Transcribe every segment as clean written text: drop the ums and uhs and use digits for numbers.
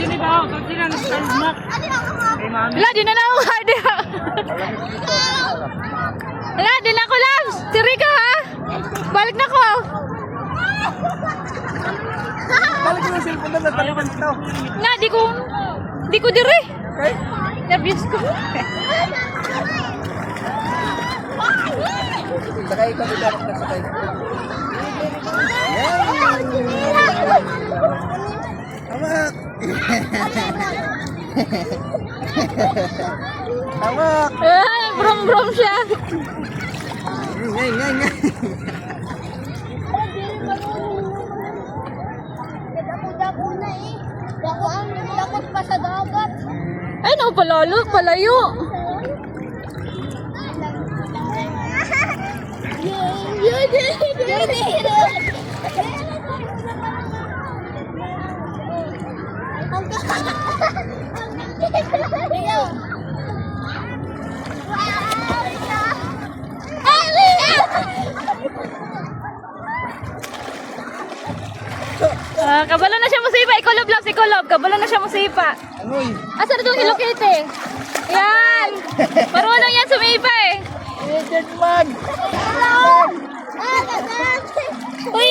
sini ba? Pag sila nag-smoke. Wala, di na ako. Wala, di na ako, Labs. Tiri ka, ha? Balik na ko. Balik ko yung cellphone na natalipan ito. Nga, di ko diri. Okay? Nervous ko. Sakay ka dito ako nasakay. Hamak! Hamak! Ay, brom siya. Ngay. Dako na eh. Dako ang lakot pa sa dagat. Ay, no, palayo. Kabalo na siya musipa. Ikulob, Labs, ikulob. Kabalo na siya musipa. Anoy! Asa na itong Hello Kitty? Yan! Marunong yan sumipa eh. Agent man! Uy,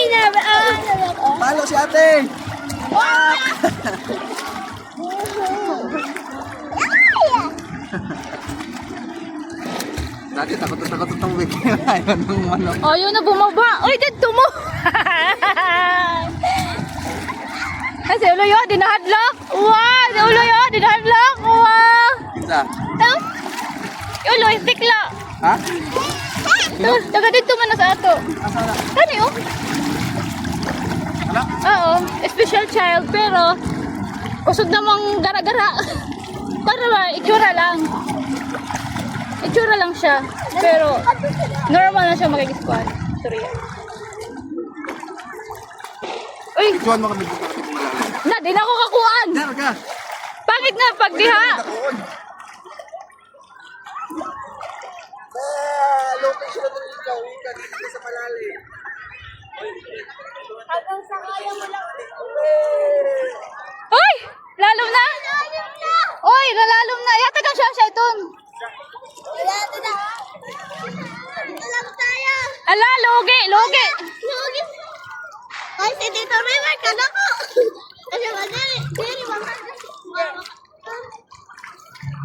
Palo si ate! Dati takot itong bigyan. Ayaw ng manok. Ayaw na bumaba. Uy, dito mo. Kasi uloy yun, dinahadlock. Wow! Uloy yun, dinahadlock. Wow! Kinsa? Uloy, tikla. Ha? Daga dito man na sa ato. Asa na? Ano yun? Wala? Oo, special child pero kusog namang gara-gara. Para ba, itsura lang. Itsura lang siya. Pero normal na siya mag-squat. Sorry. Uy, Ikuhan mo kami dito. na, di na ako kakuan. Dar ka! Pangit nga pag diha. Location na rin ikaw. Ika dito sa malalim. hanggang sa kaya mo lang. Uy, lalom na. Uy, nalalom na. Yatagan siya siya itong. Wala ito na. Dito lang tayo. Ala, logi. Lugis. Ay, si Tito River, kada ko. Kasi madali. Diri, mama.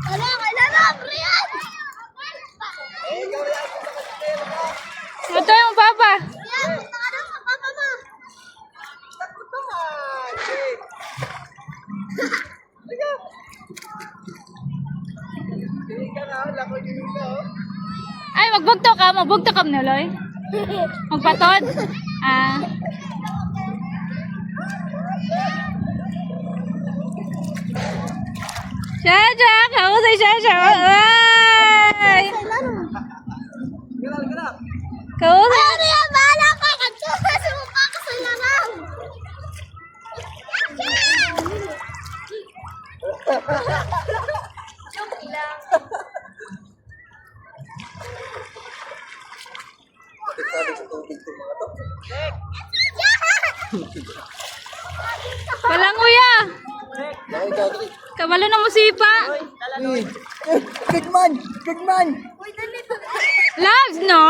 Wala, kailangan. Rian! Ito yung papa. Rian, nakadang sa papa mo. Ay, magbugto ka. Magbugto ka mnuloy. Magpatod. Ah. Shasha, kausay Shasha. Ay. Kausay. Ay, Rian, bahala ka. Kanto, sumuka ka sa larang. Joke lang. Palanguya. Kabalo na musipa. Bigman! Bigman! Loves, no?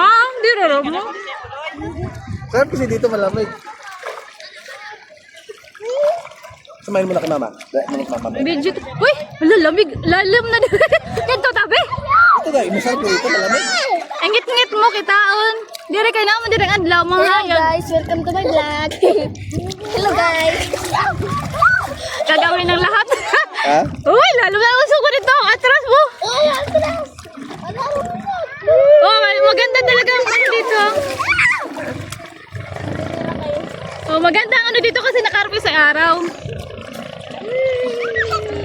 Diroro mo. Sarap kasi dito malamig. Samayin mo na kay mama. Manok mama. Video. Uy, lalamig. Lalam na din. Ganto tabi. Ito guys, masarap dito malamig. Angit-ngit mo kitaon. Dire kay naman dire adlaw mga Hello guys, welcome to my vlog. Hello guys. gagawin ng lahat. Ha? Uy, lalo na uso ko dito. Atras mo. Ay, atras. Oh, maganda talaga ang ano dito. Oh, maganda ang ano dito kasi nakarpe sa araw.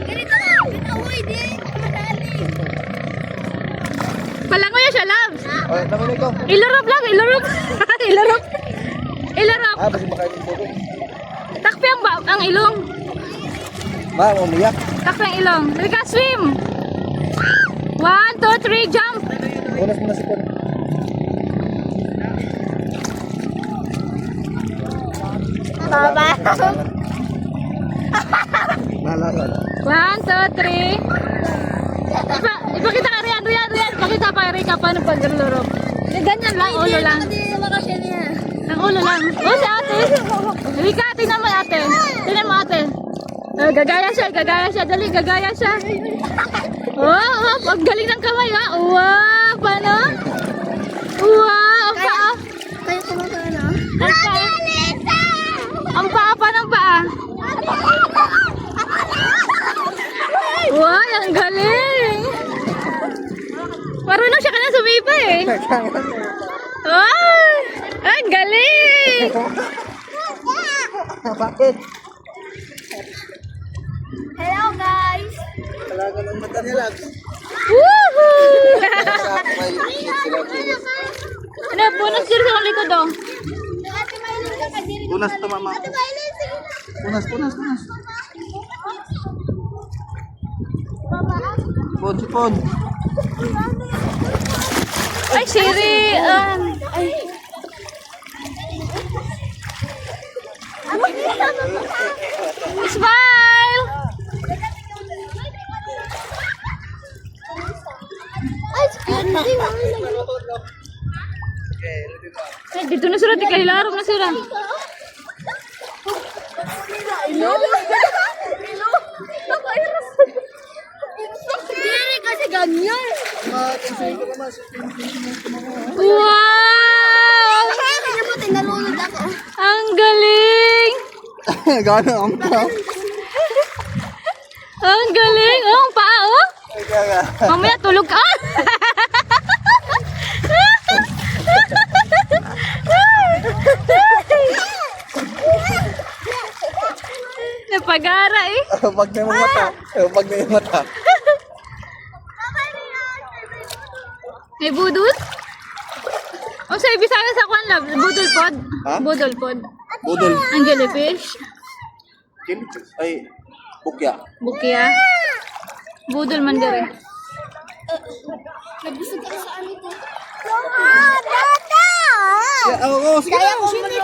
Ganito na. Uy, di. Madali. Palangoy siya, Labs. Oh, namin ikaw. Ilarap lang, ilarap. Ilarap. Ilarap. Ah, basi makain yung buko. Takpi ang ilong. Ma, umiyak. Takpi ang ilong. Dali ka, swim. 1, 2, 3, jump. Unas mo na sipon. Baba. Nala 1, 2, 3. Ipakita ka, Rian. Pakita pa, Rika, paano paglulurok. Ganyan lang, ulo lang. Ang ulo lang. Oh, si ate. Rika, tingnan mo ate. Tingnan mo ate. Gagaya siya. Dali, gagaya siya. Oh, ang galing ng kamay, ha? Wow, paano? Wow, ang paa. Kayo kumakain na? Ang paa. Ang paa pa ng paa. Wow, ang galing. Marunong siya kanina sumipa eh. Wow, ang galing. Bakit? Hello guys! Talaga ng mata nila. Woohoo! May sila dito. Ano, bonus dito sa likod oh. Ate Maylin ka kadiri. Punas to mama. Ate Maylin, sige na. Punas. Baba. Sipon. Ay, Siri. Ay. Smile! Ay, squinting. Ay, dito na sila, di kahilarap na sila. Diri kasi ganyan. Wow! Kaya mo, tinalunod ako. Ang galing! Gano'n ang pa. Ang galing! Oh, ang paa, oh! Mamaya tulog ka! Napagara eh. Pag na yung mata. May budol? O sa Bisaya sa kwan lab, budol pod. Ha? Budol pod. Budol. Ang jellyfish. Ay, bukya. Bukya. Budol man dire. Nabusog ka sa amin ko. Tata! Oo, sige Kaya na. ko muna